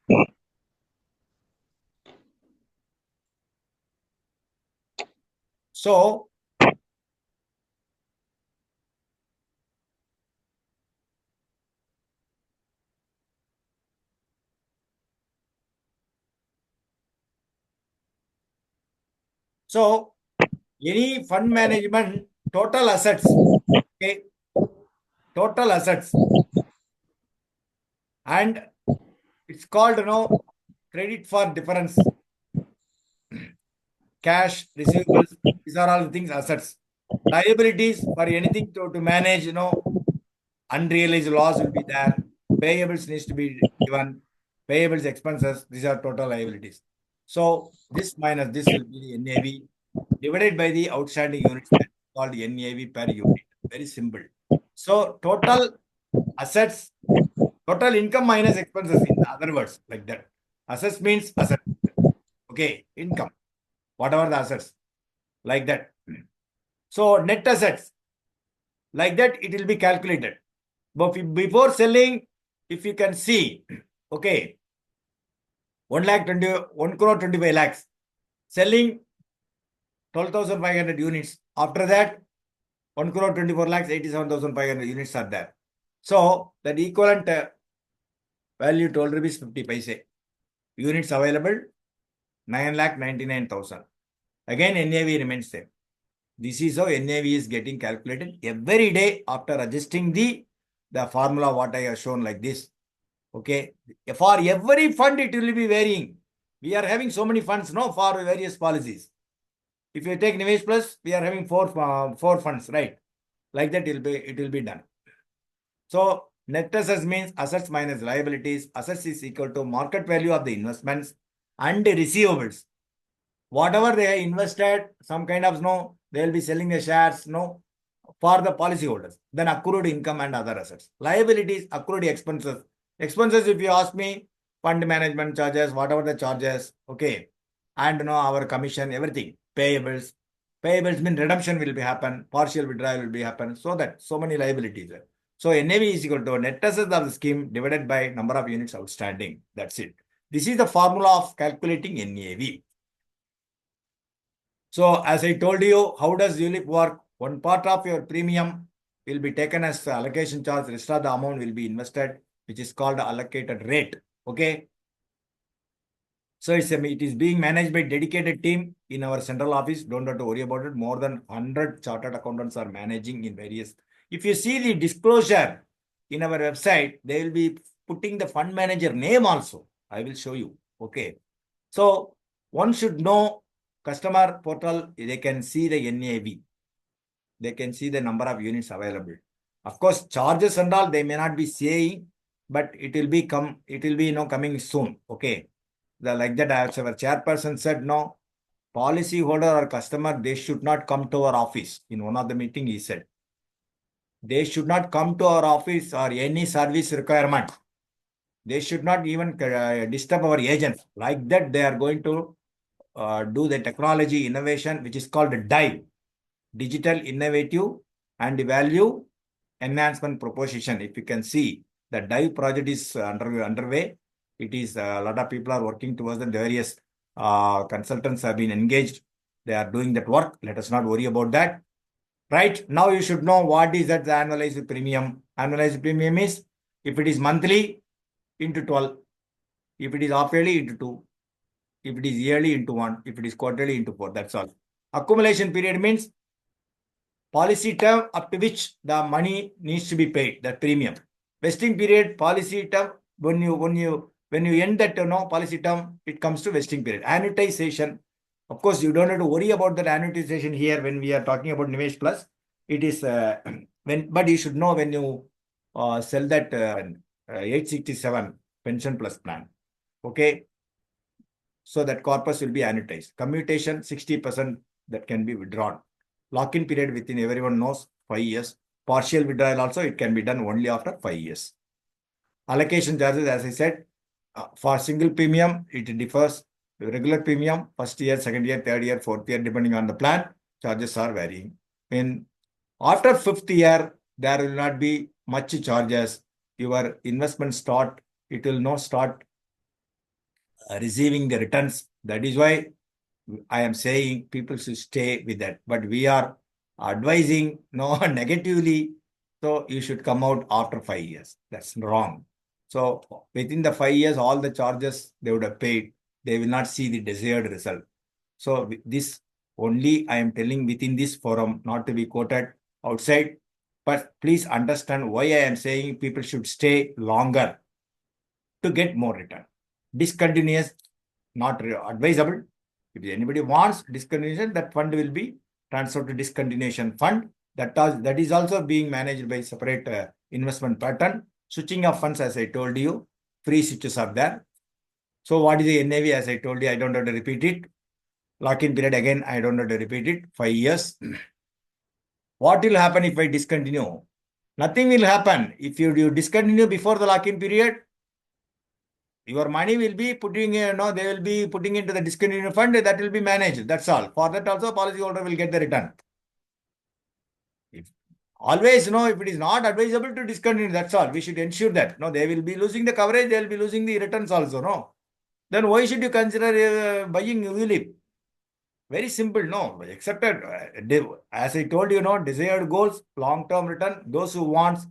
So any fund management total assets, okay, total assets, and it's called credit for difference, cash, receivables. These are all things assets. Liabilities for anything to manage, unrealized loss will be there. Payables needs to be given. Payables expenses. These are total liabilities. So this minus this will be the NAV divided by the outstanding units, that is called NAV per unit. Very simple. So total assets, total income minus expenses, in other words, like that. Assets means asset. Okay, income, whatever the assets, like that. So net assets, like that, it will be calculated. But before selling, if you can see, okay, 1 crore 25 lakhs, selling 12,500 units. After that, 1 crore 24 lakhs, 87,500 units are there. So that equivalent value 12 rupees 50 paise. Units available 9,99,000. Again, NAV remains same. This is how NAV is getting calculated every day after adjusting the formula what I have shown like this. Okay. For every fund, it will be varying. We are having so many funds now for various policies. If you take Nivesh Plus, we are having four funds, right? Like that, it will be done. So net assets means assets minus liabilities. Assets is equal to market value of the investments and the receivables. Whatever they have invested, some kind of they will be selling the shares, for the policyholders. Then accrued income and other assets. Liabilities, accrued expenses. Expenses, if you ask me, fund management charges, whatever the charges, okay, and our commission, everything. Payables. Payables mean redemption will be happen, partial withdrawal will be happen. So that so many liabilities. So NAV is equal to net assets of the scheme divided by number of units outstanding. That's it. This is the formula of calculating NAV. So as I told you, how does ULIP work? One part of your premium will be taken as allocation charge. Rest of the amount will be invested, which is called allocated rate. Okay. So it is being managed by dedicated team in our central office. Don't have to worry about it. More than 100 chartered accountants are managing in various. If you see the disclosure in our website, they will be putting the fund manager name also. I will show you. Okay. So one should know customer portal. They can see the NAV. They can see the number of units available. Of course, charges and all they may not be saying, but it will be coming soon. Okay. Like that, as our chairperson said, no, policy holder or customer, they should not come to our office. In one of the meeting, he said, they should not come to our office or any service requirement. They should not even disturb our agents. Like that, they are going to do the technology innovation, which is called DIVE, Digital Innovative and Value Enhancement Proposition. If you can see, the DIVE project is underway. It is a lot of people are working towards the various consultants have been engaged. They are doing that work. Let us not worry about that. Right now, you should know what is that the annualized premium. Annualized premium is if it is monthly into 12, if it is half yearly into 2, if it is yearly into 1, if it is quarterly into 4. That's all. Accumulation period means policy term up to which the money needs to be paid, that premium. Vesting period, policy term, when you end that policy term, it comes to vesting period. Annuitization, of course, you don't have to worry about that annuitization here when we are talking about Nivesh Plus. It is but you should know when you sell that 867 pension plus plan. Okay. So that corpus will be annuitized. Commutation, 60% that can be withdrawn. Lock-in period within everyone knows 5 years. Partial withdrawal also, it can be done only after 5 years. Allocation charges, as I said, for single premium, it differs. Regular premium, first year, second year, third year, fourth year, depending on the plan, charges are varying. After fifth year, there will not be much charges. Your investment it will not start receiving the returns. That is why I am saying people should stay with that. But we are advising no negatively. So you should come out after 5 years. That's wrong. So within the 5 years, all the charges they would have paid, they will not see the desired result. So this only I am telling within this forum, not to be quoted outside. But please understand why I am saying people should stay longer to get more return. Discontinuous, not advisable. If anybody wants discontinuation, that fund will be transferred to discontinuation fund. That is also being managed by separate investment pattern. Switching of funds, as I told you, free switches are there. So what is the NAV? As I told you, I don't have to repeat it. Lock-in period, again, I don't have to repeat it. 5 years. What will happen if I discontinue? Nothing will happen. If you discontinue before the lock-in period, your money will be putting, they will be putting into the discontinued fund that will be managed. That's all. For that also, policyholder will get the return. If always, if it is not advisable to discontinue, that's all. We should ensure that. No, they will be losing the coverage, they will be losing the returns also. No. Then why should you consider buying ULIP? Very simple, no. Accepted. As I told you, desired goals, long-term return. Those who wants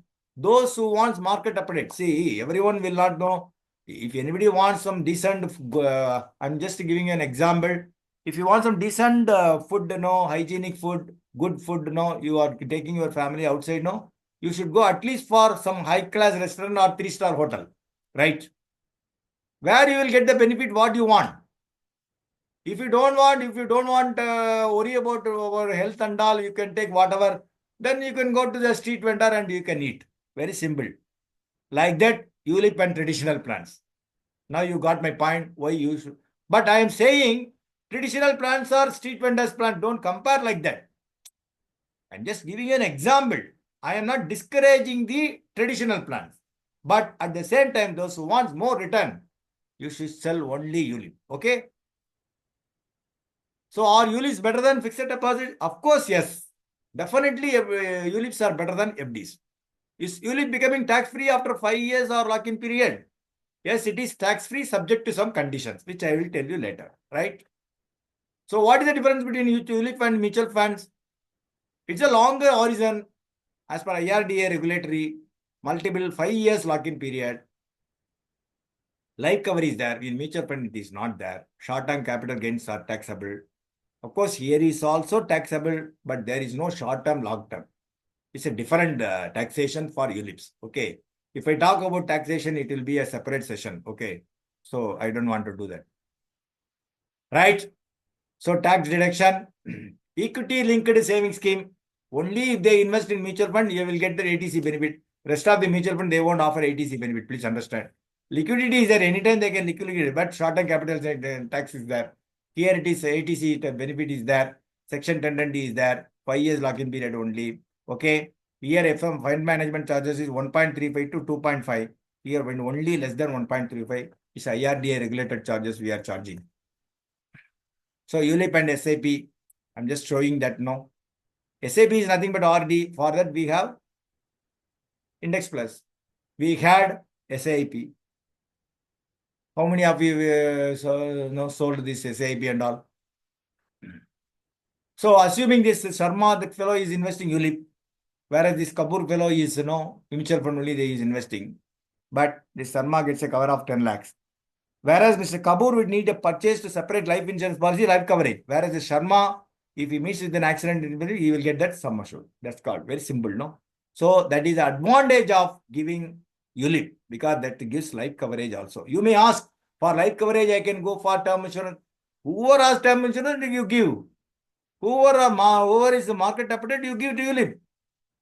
market update. See, everyone will not know. If anybody wants some decent, I'm just giving you an example. If you want some decent food, hygienic food, good food, you are taking your family outside, you should go at least for some high-class restaurant or 3-star hotel, right? Where you will get the benefit what you want. If you don't want worry about our health and all, you can take whatever. Then you can go to the street vendor and you can eat. Very simple. Like that, ULIP and traditional plans. Now you got my point. Why you should? But I am saying traditional plans are street vendors plan. Don't compare like that. I'm just giving you an example. I am not discouraging the traditional plans. But at the same time, those who want more return, you should sell only ULIP. Okay? So are ULIPs better than fixed deposit? Of course, yes. Definitely, ULIPs are better than FDs. Is ULIP becoming tax-free after 5 years or lock-in period? Yes, it is tax-free subject to some conditions, which I will tell you later, right? So what is the difference between ULIP and mutual funds? It's a longer horizon as per IRDA regulatory, multiple 5 years lock-in period. Life cover is there. In mutual fund, it is not there. Short-term capital gains are taxable. Of course, here is also taxable, but there is no short-term, long-term. It's a different taxation for ULIPs. Okay. If I talk about taxation, it will be a separate session. Okay. So I don't want to do that. Right. So tax deduction, equity linked saving scheme. Only if they invest in mutual fund, you will get the ATC benefit. Rest of the mutual fund, they won't offer ATC benefit. Please understand. Liquidity is there. Anytime they can liquidate, but short-term capital tax is there. Here it is ATC benefit is there. Section 1020 is there. 5 years lock-in period only. Okay. Here FM fund management charges is 1.35 to 2.5. Here when only less than 1.35 is IRDA regulated charges we are charging. So ULIP and SIP, I'm just showing that no. SIP is nothing but RD. For that we have Index Plus. We had SIP. How many of you sold this SIP and all? So assuming this Sharma, that fellow is investing ULIP, whereas this Kapoor fellow is mutual fund only they is investing. But this Sharma gets a cover of 10 lakhs. Whereas Mr. Kapoor would need a purchase to separate life insurance policy, life coverage. Whereas the Sharma, if he meets with an accident, he will get that sum assured. That's called very simple, no? So that is the advantage of giving ULIP because that gives life coverage also. You may ask, for life coverage, I can go for term insurance. Whoever has term insurance, you give. Whoever is the market update, you give to ULIP.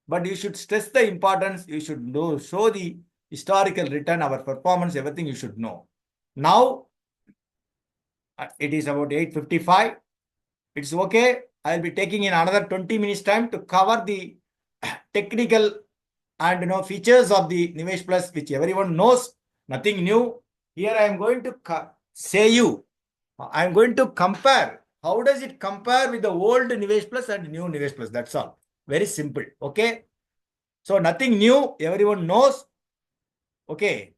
But you should stress the importance. You should show the historical return, our performance, everything you should know. Now, it is about 8:55. It's okay. I'll be taking in another 20 minutes time to cover the technical and features of the Nivesh Plus, which everyone knows. Nothing new. Here I am going to say you. I am going to compare. How does it compare with the old Nivesh Plus and new Nivesh Plus? That's all. Very simple. Okay. So nothing new. Everyone knows. Okay.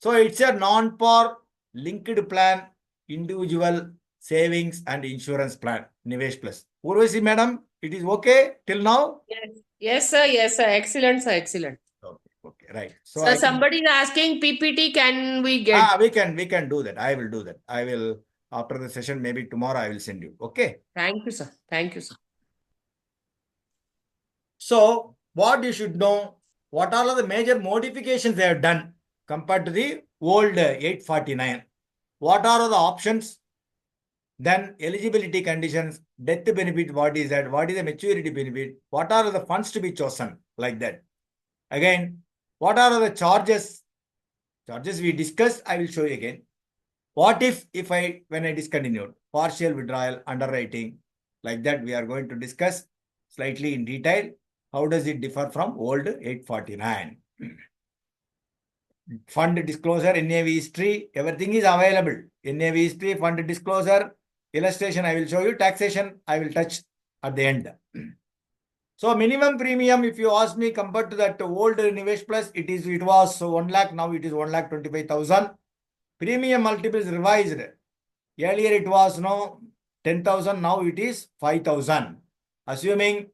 So it's a non-par linked plan, individual savings and insurance plan, Nivesh Plus. Urvashi madam, it is okay till now? Yes. Yes, sir. Yes, sir. Excellent, sir. Excellent. Okay, right. So Sir, I can, somebody is asking PPT, can we get? we can do that. I will do that. I will, after the session, maybe tomorrow I will send you. Okay. Thank you, sir. Thank you, sir. So what you should know, what are the major modifications they have done compared to the old 849? What are the options? Then eligibility conditions, death benefit, what is that? What is the maturity benefit? What are the funds to be chosen? Like that. Again, what are the charges? Charges we discussed, I will show you again. What if when I discontinued? Partial withdrawal, underwriting, like that we are going to discuss slightly in detail. How does it differ from old 849? Fund disclosure, NAV history, everything is available. NAV history, fund disclosure, illustration I will show you, taxation I will touch at the end. So minimum premium, if you ask me, compared to that old Nivesh Plus, it was 1 lakh, now it is 1,25,000. Premium multiples revised. Earlier it was 10,000, now it is 5,000. Assuming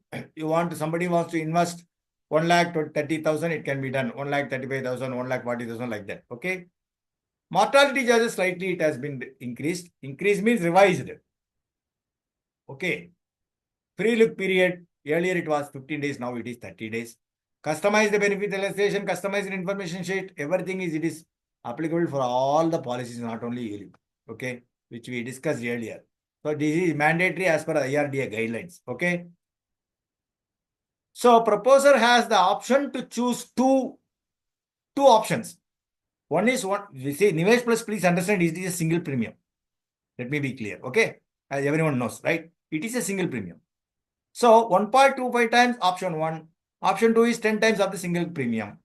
somebody wants to invest 1,30,000, it can be done. 1,35,000, 1,40,000, like that. Okay. Mortality charges slightly it has been increased. Increase means revised. Okay. Free look period. Earlier it was 15 days, now it is 30 days. Customize the benefit illustration, customized information sheet, everything it is applicable for all the policies, not only ULIP. Okay, which we discussed earlier. So this is mandatory as per IRDA guidelines. Okay. So proposer has the option to choose two options. One is we say Nivesh Plus, please understand, it is a single premium. Let me be clear. Okay. As everyone knows, right? It is a single premium. So 1.25 times option 1. Option 2 is 10 times of the single premium.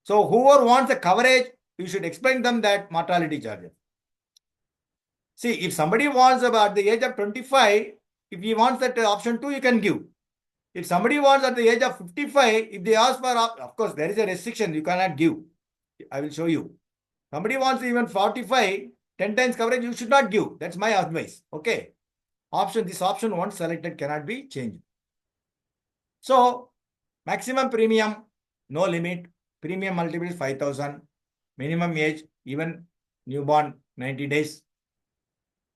So whoever wants the coverage, you should explain them that mortality charges. See, if somebody wants about the age of 25, if he wants that option 2, you can give. If somebody wants at the age of 55, if they ask for, of course, there is a restriction, you cannot give. I will show you. Somebody wants even 45, 10 times coverage, you should not give. That's my advice. Okay. This option once selected cannot be changed. So, maximum premium, no limit. Premium multiple is 5,000. Minimum age, even newborn, 90 days.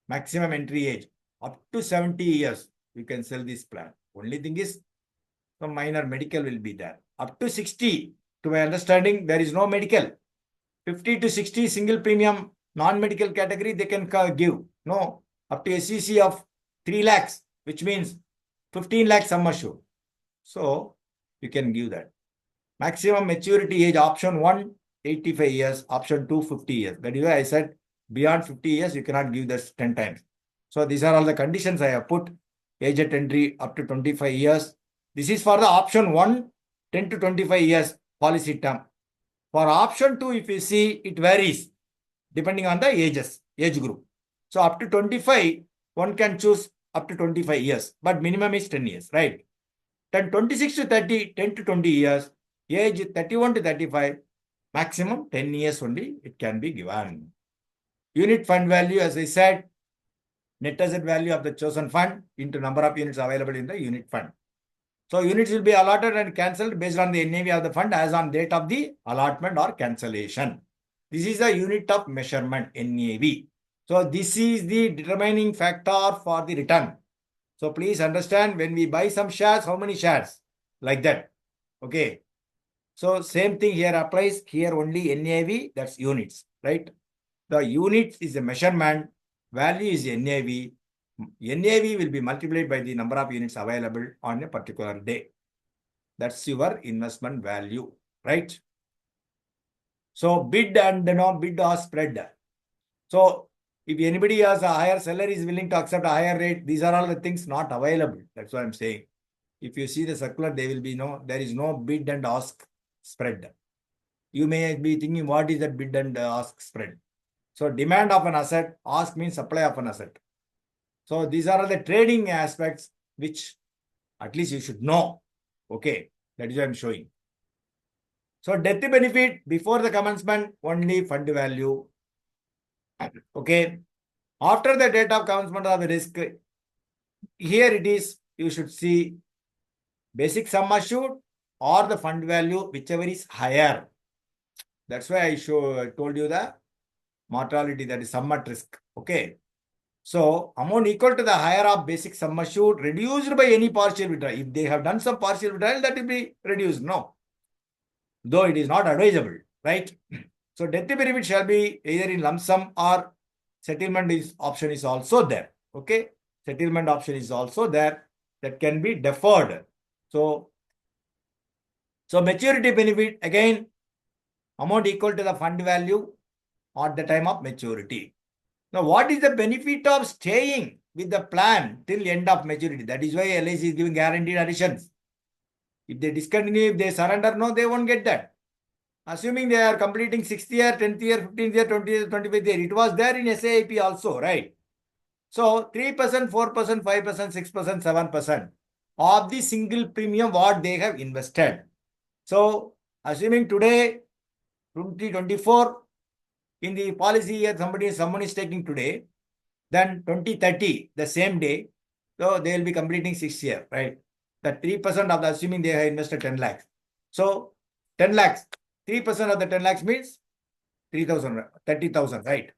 Maximum entry age, up to 70 years, you can sell this plan. Only thing is, some minor medical will be there. Up to 60, to my understanding, there is no medical. 50 to 60 single premium, non-medical category, they can give. No, up to SEC of 3 lakhs, which means 15 lakhs sum assured. So, you can give that. Maximum maturity age, option 1, 85 years, option 2, 50 years. That is why I said beyond 50 years, you cannot give this 10 times. So, these are all the conditions I have put. Age at entry up to 25 years. This is for the option 1, 10 to 25 years policy term. For option 2, if you see, it varies depending on the age group. So, up to 25, one can choose up to 25 years, but minimum is 10 years, right? Then 26 to 30, 10 to 20 years, age 31 to 35, maximum 10 years only it can be given. Unit fund value, as I said, net asset value of the chosen fund into number of units available in the unit fund. So units will be allotted and cancelled based on the NAV of the fund as on date of the allotment or cancellation. This is the unit of measurement, NAV. So this is the determining factor for the return. So please understand, when we buy some shares, how many shares? Like that. Okay. So same thing here applies. Here only NAV, that's units, right? The units is a measurement, value is NAV. NAV will be multiplied by the number of units available on a particular day. That's your investment value, right? So bid and bid or spread. So if anybody has a higher seller is willing to accept a higher rate, these are all the things not available. That's what I'm saying. If you see the circular, there will be there is no bid and ask spread. You may be thinking, what is that bid and ask spread? So demand of an asset, ask means supply of an asset. So these are the trading aspects which at least you should know. Okay, that is what I'm showing. So death benefit before the commencement, only fund value. Okay. After the date of commencement of the risk, here it is, you should see basic sum assured or the fund value, whichever is higher. That's why I told you the mortality, that is sum at risk. Okay. So amount equal to the higher of basic sum assured reduced by any partial withdrawal. If they have done some partial withdrawal, that will be reduced. No. Though it is not advisable, right? So death benefit shall be either in lump sum or settlement option is also there. Okay. Settlement option is also there that can be deferred. So maturity benefit, again, amount equal to the fund value at the time of maturity. Now, what is the benefit of staying with the plan till end of maturity? That is why LIC is giving guaranteed additions. If they discontinue, if they surrender, no, they won't get that. Assuming they are completing 6th year, 10th year, 15th year, 20th year, 25th year. It was there in SAIP also, right? So 3%, 4%, 5%, 6%, 7% of the single premium what they have invested. So assuming today, 2024, in the policy year, someone is taking today, then 2030, the same day, so they will be completing 6th year, right? The 3% of the, assuming they have invested 10 lakhs. So 10 lakhs, 3% of the 10 lakhs means 3,000, 30,000, right?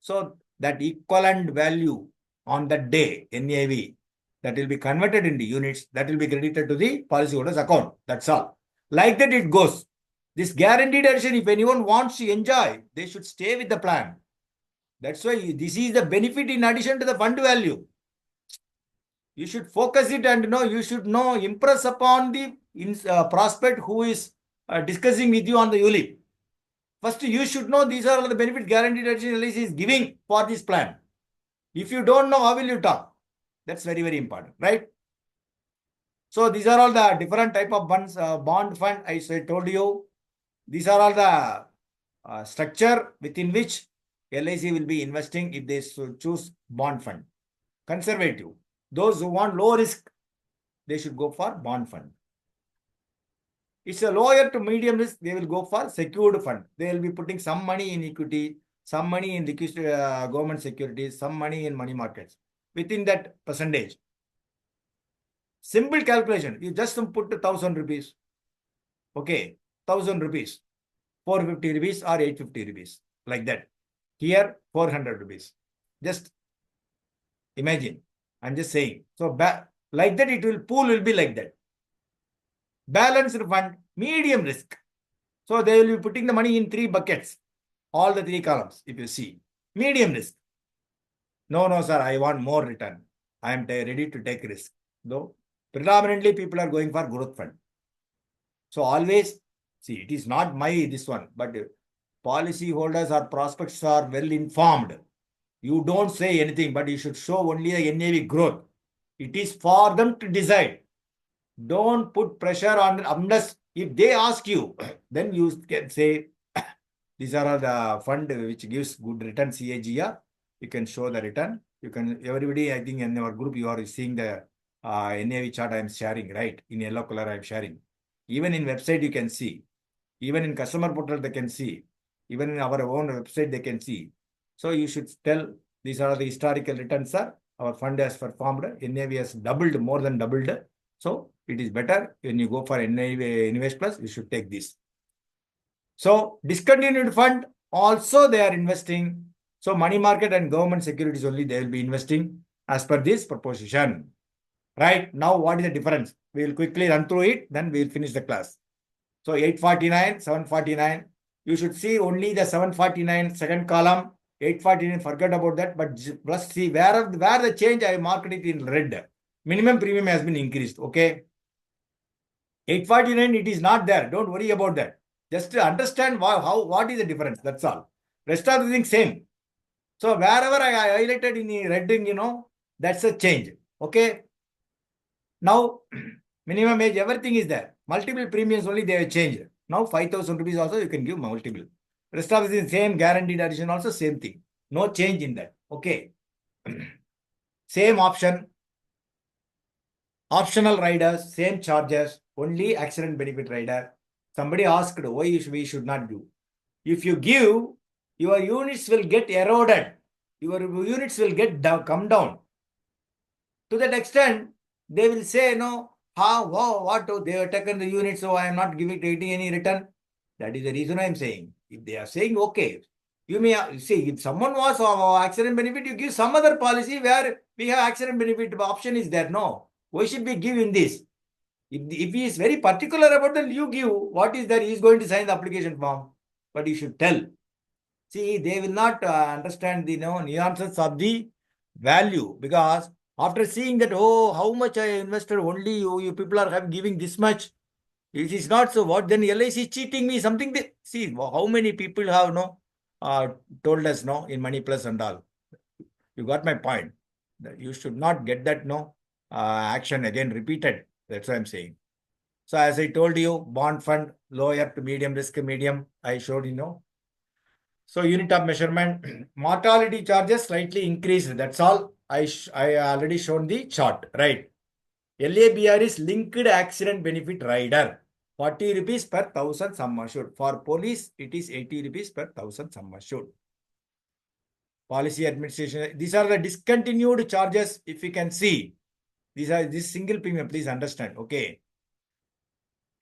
So that equivalent value on that day, NAV, that will be converted into units, that will be credited to the policyholder's account. That's all. Like that it goes. This guaranteed addition, if anyone wants to enjoy, they should stay with the plan. That's why this is the benefit in addition to the fund value. You should focus it and you should impress upon the prospect who is discussing with you on the ULIP. First, you should know these are all the benefits guaranteed addition LIC is giving for this plan. If you don't know, how will you talk? That's very, very important, right? So these are all the different type of bonds, bond fund. I told you, these are all the structure within which LIC will be investing if they choose bond fund. Conservative. Those who want low risk, they should go for bond fund. It's a lower to medium risk, they will go for secured fund. They will be putting some money in equity, some money in liquid government securities, some money in money markets. Within that percentage. Simple calculation. You just put 1,000 rupees. Okay, 1,000 rupees. 450 rupees or 850 rupees. Like that. Here, 400 rupees. Just imagine. I'm just saying. So, like that, pool will be like that. Balanced fund, medium risk. So, they will be putting the money in 3 buckets. All the 3 columns, if you see. Medium risk. No, sir, I want more return. I am ready to take risk. Though, predominantly, people are going for growth fund. So, always, see, it is not this one, but policy holders or prospects are well informed. You don't say anything, but you should show only the NAV growth. It is for them to decide. Don't put pressure on unless if they ask you, then you can say, these are all the fund which gives good return CAGR. You can show the return. You can, everybody, I think in our group, you are seeing the NAV chart I am sharing, right? In yellow color I am sharing. Even in website, you can see. Even in customer portal, they can see. Even in our own website, they can see. So you should tell, these are the historical returns, sir. Our fund has performed. NAV has doubled, more than doubled. So it is better when you go for Nivesh Plus, you should take this. So discontinued fund, also they are investing. So money market and government securities only they will be investing as per this proposition. Right? Now, what is the difference? We will quickly run through it, then we will finish the class. So 849, 749. You should see only the 749 second column. 849, forget about that. But plus see where the change I marked it in red. Minimum premium has been increased. Okay. 849, it is not there. Don't worry about that. Just to understand what is the difference. That's all. Rest of the things same. So wherever I highlighted in the red ring, that's a change. Okay. Now, minimum age, everything is there. Multiple premiums only they have changed. Now 5,000 rupees also you can give multiple. Rest of the same guaranteed addition also same thing. No change in that. Okay. Same option. Optional riders, same charges, only accident benefit rider. Somebody asked why we should not do. If you give your units will get eroded. Your units will get come down. To that extent, they will say, no, how, wow, what, they have taken the unit, so I am not getting any return. That is the reason I am saying. If they are saying, okay, you may see, if someone was accident benefit, you give some other policy where we have accident benefit option is there. No, why should we give in this? If he is very particular about the you give, what is that? He is going to sign the application form, but you should tell. See, they will not understand the nuances of the value, because after seeing that, oh, how much I invested, only you people are giving this much. It is not so. What then? LIC is cheating me. Something. See how many people have told us in Money Plus and all. You got my point. That you should not get that action again repeated. That's what I'm saying. So as I told you, bond fund, lower to medium risk, medium. I showed So unit of measurement, mortality charges slightly increased. That's all. I already shown the chart, right? LABR is linked accident benefit rider. 40 rupees per 1000 sum assured. For police, it is 80 rupees per 1000 sum assured. Policy administration. These are the discontinued charges. If you can see, these are this single premium. Please understand. Okay.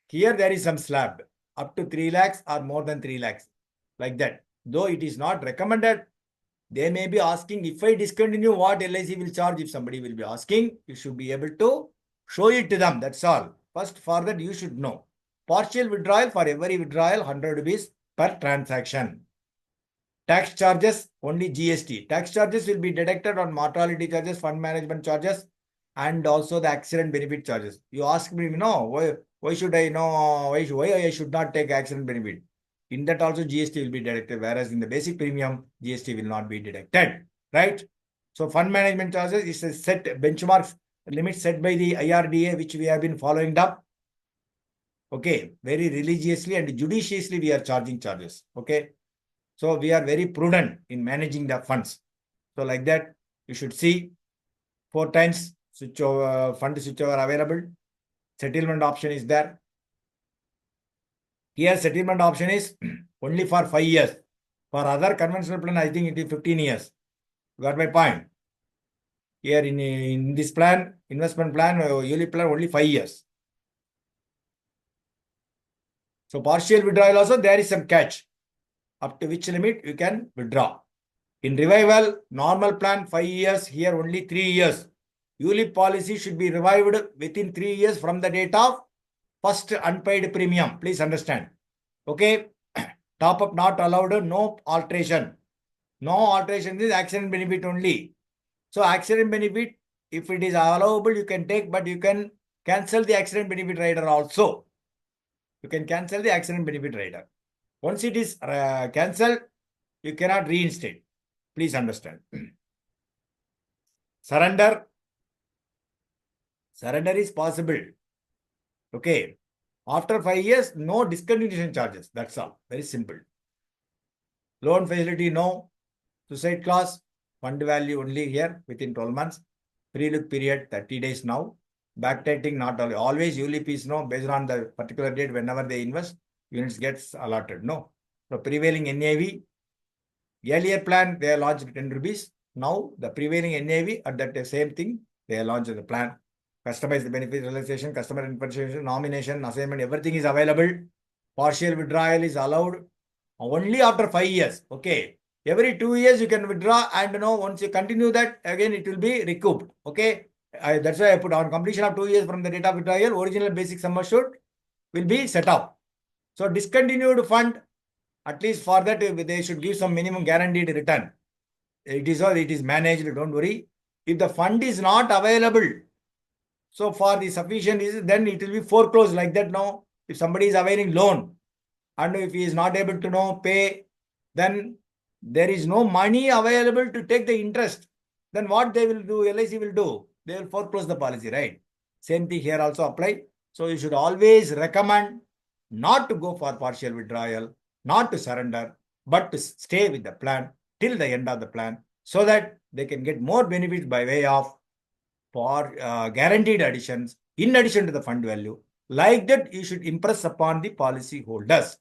Here there is some slab up to 3 lakhs or more than 3 lakhs, like that. Though it is not recommended, they may be asking, if I discontinue, what LIC will charge? If somebody will be asking, you should be able to show it to them. That's all. First, for that, you should know. Partial withdrawal, for every withdrawal, 100 rupees per transaction. Tax charges, only GST. Tax charges will be deducted on mortality charges, fund management charges, and also the accident benefit charges. You ask me, why should I know? Why I should not take accident benefit? In that also GST will be deducted, whereas in the basic premium, GST will not be deducted, right? So fund management charges is a set benchmark limit set by the IRDA, which we have been following up. Okay, very religiously and judiciously we are charging charges. Okay, so we are very prudent in managing the funds. So like that, you should see 4 times switch over, fund switch over available. Settlement option is there. Here settlement option is only for 5 years. For other conventional plan, I think it is 15 years. You got my point. Here in this plan, investment plan, ULIP plan, only 5 years. So partial withdrawal also, there is some catch. Up to which limit you can withdraw. In revival, normal plan 5 years, here only 3 years. ULIP policy should be revived within 3 years from the date of first unpaid premium. Please understand. Okay. Top up not allowed, no alteration. No alteration is accident benefit only. So accident benefit, if it is allowable, you can take, but you can cancel the accident benefit rider also. You can cancel the accident benefit rider. Once it is cancelled, you cannot reinstate. Please understand. Surrender is possible. Okay. After 5 years, no discontinuation charges. That's all. Very simple. Loan facility, no. Suicide clause, fund value only here within 12 months. Pre-look period, 30 days now. Backdating, not always ULIP is no, based on the particular date whenever they invest, units gets allotted. No. So prevailing NAV, earlier plan, they launched 10 rupees. Now the prevailing NAV at that same thing, they launched the plan. Customize the benefit realization, customer information, nomination, assignment, everything is available. Partial withdrawal is allowed only after 5 years. Okay. Every 2 years you can withdraw, and once you continue that, again it will be recouped. Okay. That's why I put on completion of 2 years from the date of withdrawal, original basic sum assured will be set up. So discontinued fund, at least for that, they should give some minimum guaranteed return. It is managed, don't worry. If the fund is not available, so for the sufficient reason, then it will be foreclosed like that. Now, if somebody is availing loan and if he is not able to pay, then there is no money available to take the interest. Then what they will do, LIC will do, they will foreclose the policy, right? Same thing here also apply. So you should always recommend not to go for partial withdrawal, not to surrender, but to stay with the plan till the end of the plan, so that they can get more benefits by way of for guaranteed additions in addition to the fund value. Like that, you should impress upon the policy holders.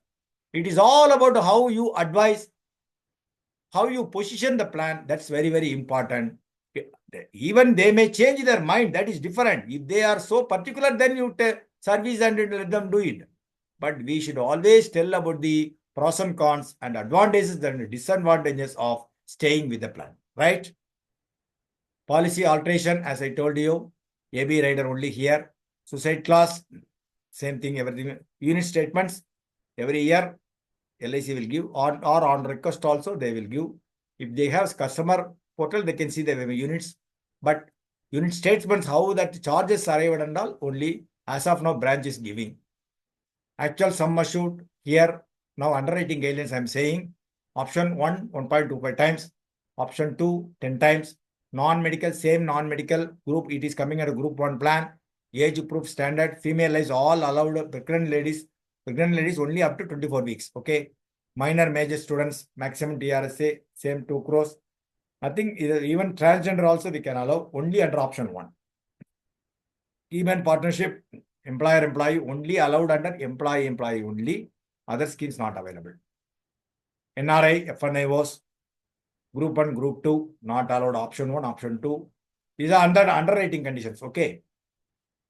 It is all about how you advise, how you position the plan, that's very, very important. Even they may change their mind, that is different. If they are so particular, then you service and let them do it. But we should always tell about the pros and cons and advantages and disadvantages of staying with the plan, right? Policy alteration, as I told you, AB rider only here. Suicide clause, same thing, everything. Unit statements, every year, LIC will give, or on request also, they will give. If they have customer portal, they can see the units. But unit statements, how that charges arrived and all, only as of now, branch is giving. Actual sum assured here, now underwriting guidelines, I am saying, option 1, 1.25 times, option 2, 10 times, non-medical, same non-medical group, it is coming at a group 1 plan, age proof standard, female is all allowed, pregnant ladies only up to 24 weeks, okay? Minor, major students, maximum TRSA, same 2 crores. Nothing, even transgender also we can allow, only under option 1. Even partnership, employer-employee only allowed under employee-employee only. Other schemes not available. NRI, FNIOs, group 1, group 2, not allowed option 1, option 2. These are under underwriting conditions, okay?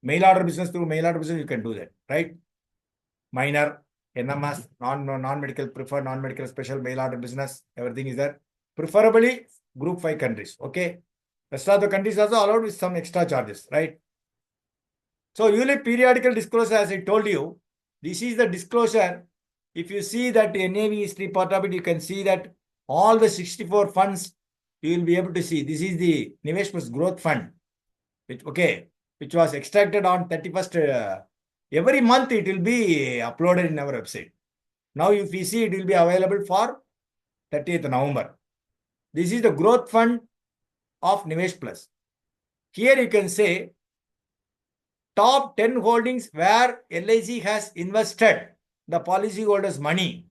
Mail order business, through mail order business, you can do that, right? Minor, NMS, non-medical, preferred non-medical, special mail order business, everything is there. Preferably group 5 countries, okay? Rest of the countries also allowed with some extra charges, right? So ULIP periodical disclosure, as I told you, this is the disclosure. If you see that NAV history part of it, you can see that all the 64 funds, you will be able to see. This is the Nivesh Plus Growth Fund, which was extracted on 31st. Every month it will be uploaded in our website. Now, if you see, it will be available for 30th November. This is the growth fund of Nivesh Plus. Here you can say top 10 holdings where LIC has invested the policyholders' money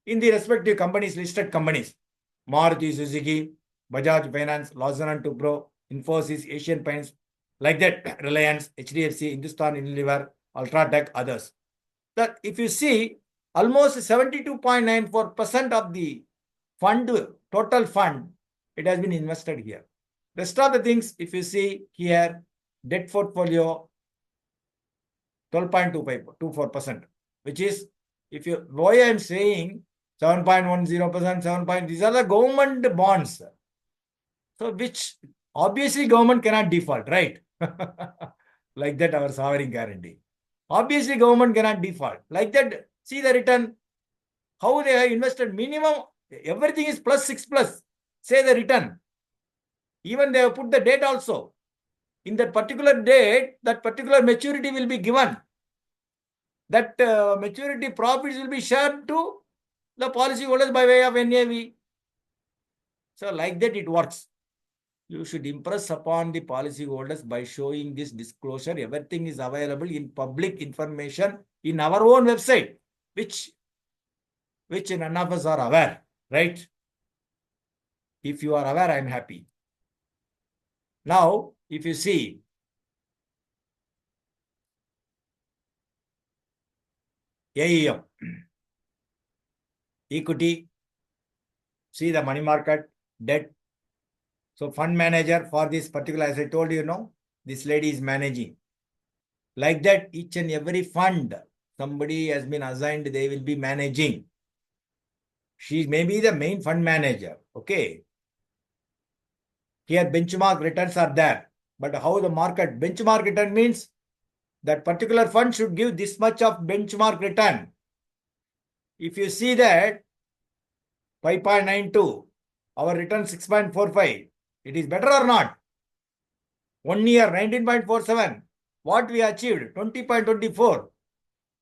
in the respective companies, listed companies. Maruti Suzuki, Bajaj Finance, Lawson & Tubro, Infosys, Asian Paints, like that, Reliance, HDFC, Hindustan Unilever, Ultratech, others. That if you see, almost 72.94% of the fund, total fund, it has been invested here. Rest of the things, if you see here, debt portfolio, 12.24%, which is, if you, why I am saying 7.10%, 7. These are the government bonds. So, which obviously government cannot default, right? Like that, our sovereign guarantee. Obviously, government cannot default. Like that, see the return, how they have invested minimum, everything is plus 6 plus. Say the return. Even they have put the date also. In that particular date, that particular maturity will be given. That maturity profits will be shared to the policyholders by way of NAV. So, like that it works. You should impress upon the policyholders by showing this disclosure. Everything is available in public information in our own website, which none of us are aware, right? If you are aware, I am happy. Now, if you see, AEM, equity, see the money market, debt. So, fund manager for this particular, as I told you, this lady is managing. Like that, each and every fund, somebody has been assigned, they will be managing. She may be the main fund manager, okay? Here, benchmark returns are there. But how the market, benchmark return means that particular fund should give this much of benchmark return. If you see that 5.92, our return 6.45, it is better or not? 1 year 19.47, what we achieved 20.24,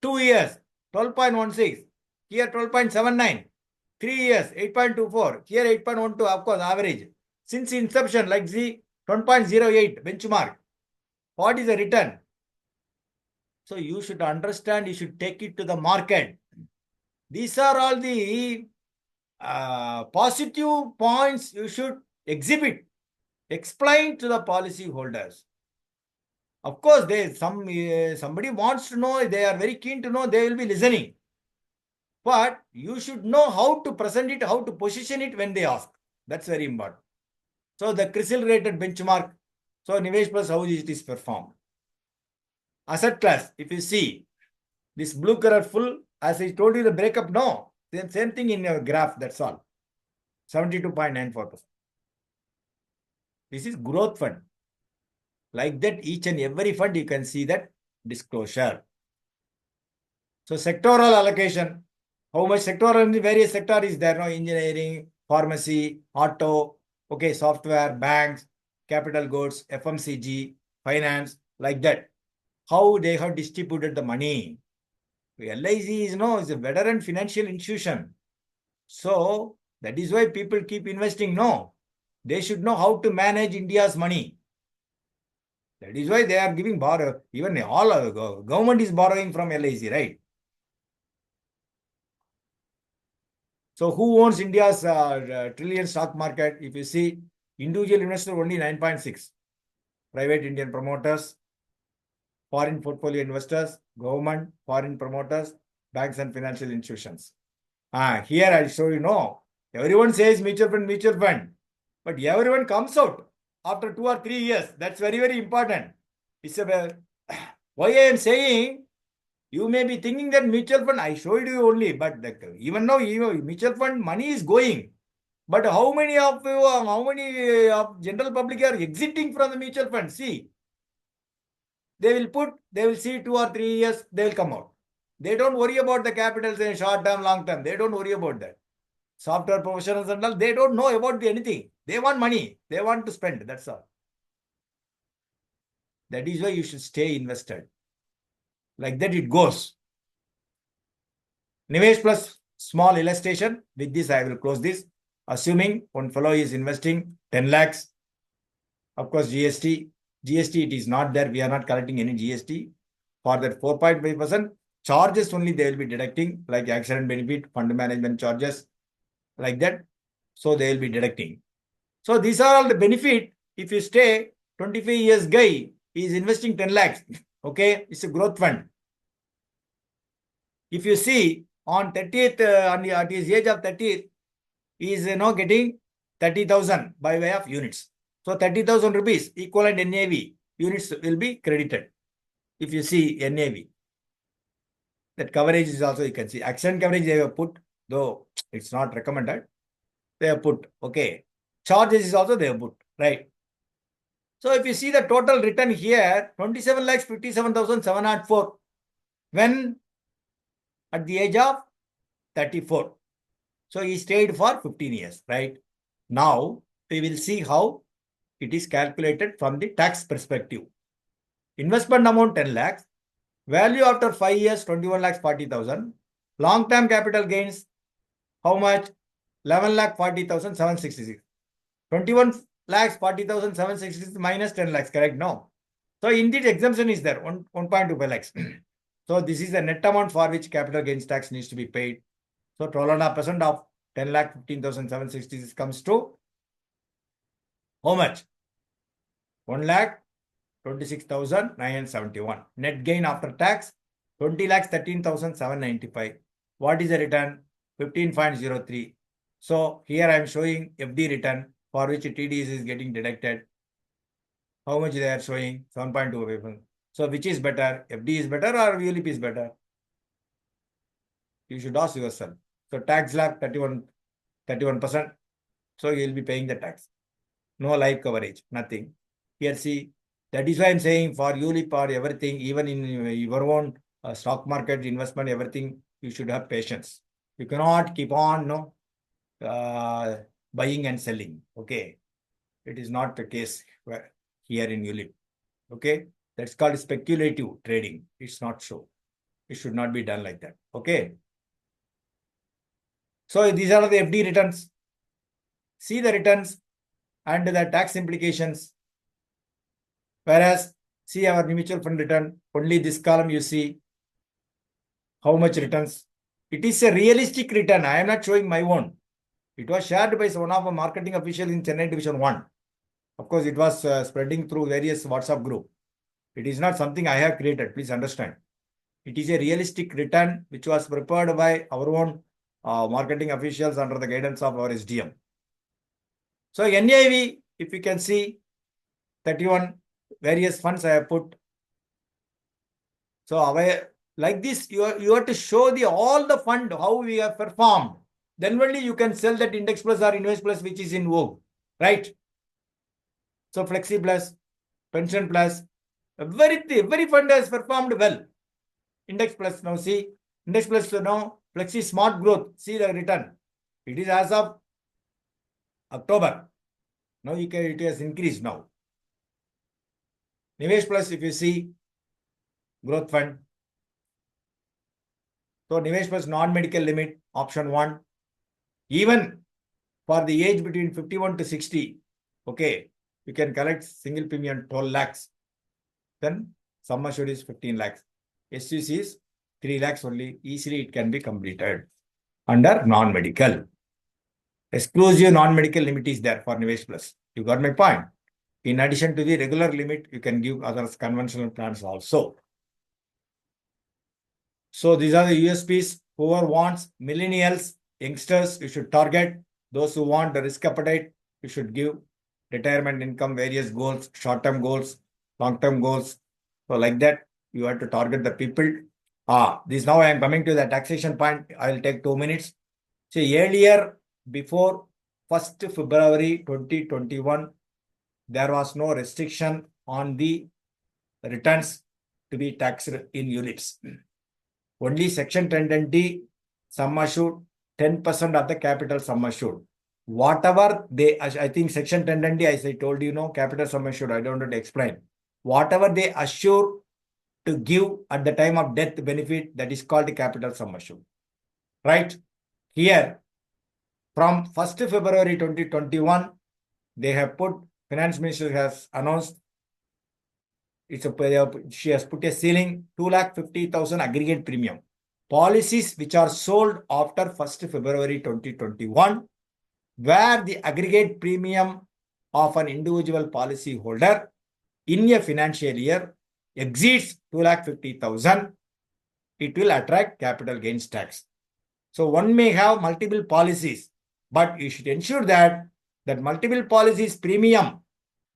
2 years 12.16, here 12.79, 3 years 8.24, here 8.12, of course average. Since inception, like the 10.08 benchmark, what is the return? So you should understand, you should take it to the market. These are all the positive points you should exhibit, explain to the policy holders. Of course, somebody wants to know, they are very keen to know, they will be listening. But you should know how to present it, how to position it when they ask. That's very important. So the CRISIL rated benchmark. So Nivesh Plus, how it is performed? Asset class, if you see, this blue color full, as I told you the breakup, no. Same thing in your graph, that's all. 72.94%. This is growth fund. Like that, each and every fund, you can see that disclosure. So sectoral allocation, how much sectoral in the various sector is there? No, engineering, pharmacy, auto, okay, software, banks, capital goods, FMCG, finance, like that. How they have distributed the money. LIC is a veteran financial institution. So that is why people keep investing. No, they should know how to manage India's money. That is why they are giving borrow. Even all government is borrowing from LIC, right? So who owns India's trillion stock market? If you see, individual investor only 9.6. Private Indian promoters, foreign portfolio investors, government, foreign promoters, banks and financial institutions. Here I'll show you, no. Everyone says mutual fund. But everyone comes out after 2 or 3 years. That's very, very important. It's a, why I am saying, you may be thinking that mutual fund, I showed you only, but even now, mutual fund money is going. But how many of general public are exiting from the mutual fund? See, they will see 2 or 3 years, they will come out. They don't worry about the capitals in short term, long term. They don't worry about that. Software professionals and all, they don't know about anything. They want money. They want to spend. That's all. That is why you should stay invested. Like that it goes. Nivesh Plus small illustration. With this, I will close this. Assuming one fellow is investing 10 lakhs. Of course, GST. GST, it is not there. We are not collecting any GST. For that 4.5%, charges only they will be deducting, like accident benefit, fund management charges, like that. So they will be deducting. So these are all the benefit. If you stay 25 years guy, he is investing 10 lakhs. Okay, it's a growth fund. If you see on 30th, at his age of 30th, he is now getting 30,000 by way of units. So 30,000 rupees equivalent NAV units will be credited. If you see NAV, that coverage is also, you can see accident coverage they have put, though it's not recommended. They have put, okay. Charges is also they have put, right? So if you see the total return here, 27 lakhs 57,704 when at the age of 34. So he stayed for 15 years, right? Now we will see how it is calculated from the tax perspective. Investment amount 10 lakhs, value after 5 years 21 lakhs 40,000. Long-term capital gains, how much? 11 lakh 40,766. 21 lakhs 40,766 minus 10 lakhs, correct? No. So indeed exemption is there, 1.25 lakhs. So this is the net amount for which capital gains tax needs to be paid. So 12.5% of 10 lakh 15,766 comes to how much? 1 lakh 26,971. Net gain after tax 20 lakhs 13,795. What is the return? 15.03. So here I am showing FD return for which TDS is getting deducted. How much they are showing? 7.25. So which is better? FD is better or ULIP is better? You should ask yourself. So tax slab 31%. So you will be paying the tax. No life coverage, nothing. Here see, that is why I'm saying for ULIP or everything, even in your own stock market investment, everything, you should have patience. You cannot keep on buying and selling. Okay. It is not the case here in ULIP. Okay. That's called speculative trading. It's not so. It should not be done like that. Okay. So these are the FD returns. See the returns and the tax implications. Whereas, see our mutual fund return, only this column you see how much returns. It is a realistic return. I am not showing my own. It was shared by one of our marketing officials in Chennai Division 1. Of course, it was spreading through various WhatsApp group. It is not something I have created. Please understand. It is a realistic return which was prepared by our own marketing officials under the guidance of our SDM. So NAV, if you can see, 31 various funds I have put. So like this, you have to show all the fund how we have performed. Then only you can sell that Index Plus or Invest Plus which is in vogue, right? So Flexi Plus, Pension Plus, every fund has performed well. Index Plus now see, Index Plus now, Flexi Smart Growth, see the return. It is as of October. Now it has increased now. Nivesh Plus, if you see, growth fund. So Nivesh Plus non-medical limit, option 1. Even for the age between 51 to 60, okay, you can collect single premium 12 lakhs. Then sum assured is 15 lakhs. SUC is 3 lakhs only. Easily it can be completed under non-medical. Exclusive non-medical limit is there for Nivesh Plus. You got my point. In addition to the regular limit, you can give other conventional plans also. So these are the USPs. Whoever wants millennials, youngsters, you should target. Those who want the risk appetite, you should give retirement income, various goals, short-term goals, long-term goals. So like that, you have to target the people. This now I am coming to the taxation point. I will take 2 minutes. See, earlier, before 1st February 2021, there was no restriction on the returns to be taxed in ULIPs. Only Section 1020 sum assured, 10% of the capital sum assured. Whatever they, I think Section 1020, as I told you, capital sum assured, I don't want to explain. Whatever they assure to give at the time of death benefit, that is called the capital sum assured. Right? Here, from 1st February 2021, they have put, Finance Minister has announced, she has put a ceiling 250,000 aggregate premium. Policies which are sold after 1st February 2021, where the aggregate premium of an individual policy holder in a financial year exceeds 250,000, it will attract capital gains tax. So one may have multiple policies, but you should ensure that multiple policies premium